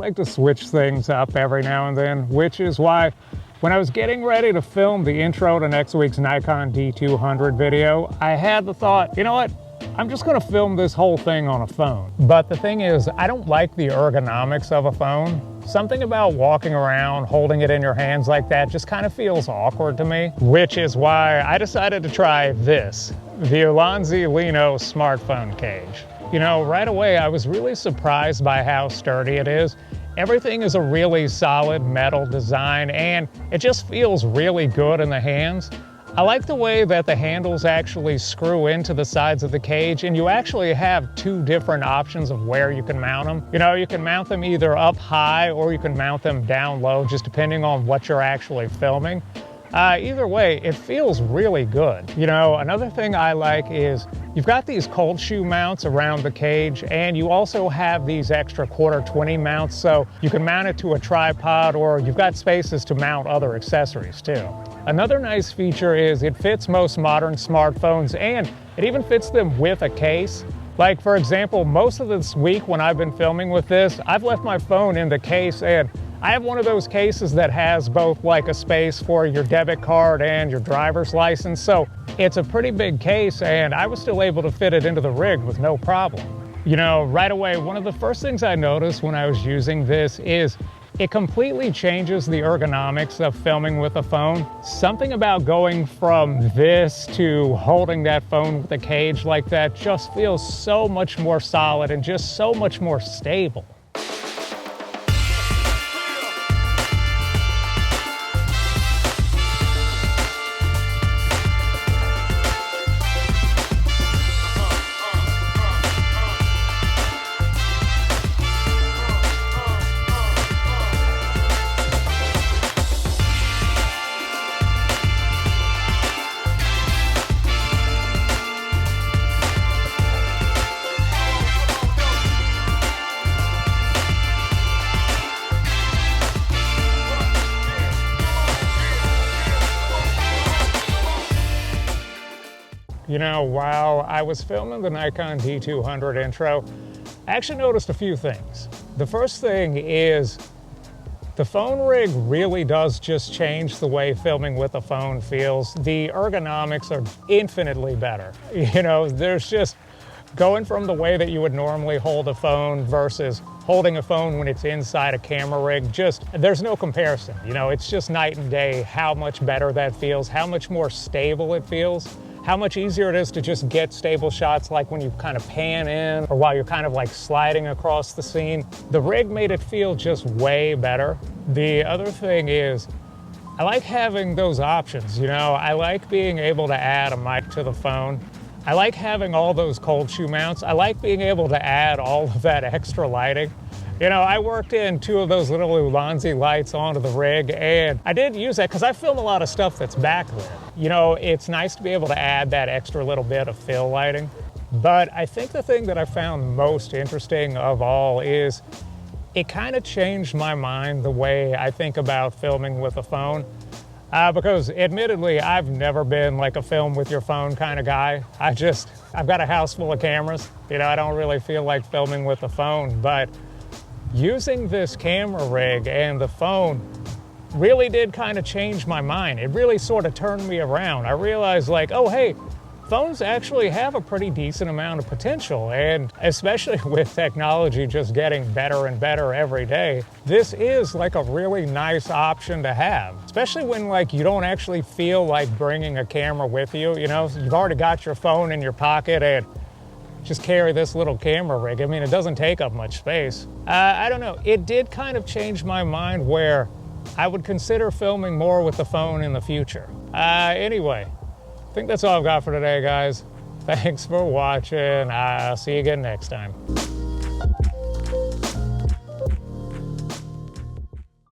like to switch things up every now and then, which is why when I was getting ready to film the intro to next week's Nikon D200 video, I had the thought, you know what? I'm just gonna film this whole thing on a phone. But the thing is, I don't like the ergonomics of a phone. Something about walking around, holding it in your hands like that just kind of feels awkward to me, which is why I decided to try this, the Ulanzi Lino smartphone cage. You know, right away I was really surprised by how sturdy it is. Everything is a really solid metal design and it just feels really good in the hands. I like the way that the handles actually screw into the sides of the cage, and you actually have two different options of where you can mount them. You know, you can mount them either up high or you can mount them down low, just depending on what you're actually filming. Either way, it feels really good. You know, another thing I like is you've got these cold shoe mounts around the cage, and you also have these extra 1/4-20 mounts, so you can mount it to a tripod, or you've got spaces to mount other accessories too. Another nice feature is it fits most modern smartphones, and it even fits them with a case. Like, for example, most of this week when I've been filming with this, I've left my phone in the case, and I have one of those cases that has both like a space for your debit card and your driver's license, so it's a pretty big case, and I was still able to fit it into the rig with no problem. You know, right away, one of the first things I noticed when I was using this is it completely changes the ergonomics of filming with a phone. Something about going from this to holding that phone with a cage like that just feels so much more solid and just so much more stable. You know, while I was filming the Nikon D200 intro, I actually noticed a few things. The first thing is the phone rig really does just change the way filming with a phone feels. The ergonomics are infinitely better. You know, there's just going from the way that you would normally hold a phone versus holding a phone when it's inside a camera rig, just, there's no comparison. You know, it's just night and day how much better that feels, how much more stable it feels, how much easier it is to just get stable shots like when you kind of pan in or while you're kind of like sliding across the scene. The rig made it feel just way better. The other thing is, I like having those options, you know? I like being able to add a mic to the phone. I like having all those cold shoe mounts. I like being able to add all of that extra lighting. You know, I worked in two of those little Ulanzi lights onto the rig, and I did use that because I film a lot of stuff that's backlit. You know, it's nice to be able to add that extra little bit of fill lighting. But I think the thing that I found most interesting of all is it kind of changed my mind the way I think about filming with a phone. Because admittedly, I've never been like a film with your phone kind of guy. I've got a house full of cameras. You know, I don't really feel like filming with a phone, but using this camera rig and the phone really did kind of change my mind. It really sort of turned me around. I realized like, oh, hey, phones actually have a pretty decent amount of potential, and especially with technology just getting better and better every day, this is like a really nice option to have, especially when like you don't actually feel like bringing a camera with you. You know, you've already got your phone in your pocket and just carry this little camera rig. I mean, it doesn't take up much space. I don't know, it did kind of change my mind where I would consider filming more with the phone in the future. Anyway, I think that's all I've got for today, guys. Thanks for watching. I'll see you again next time.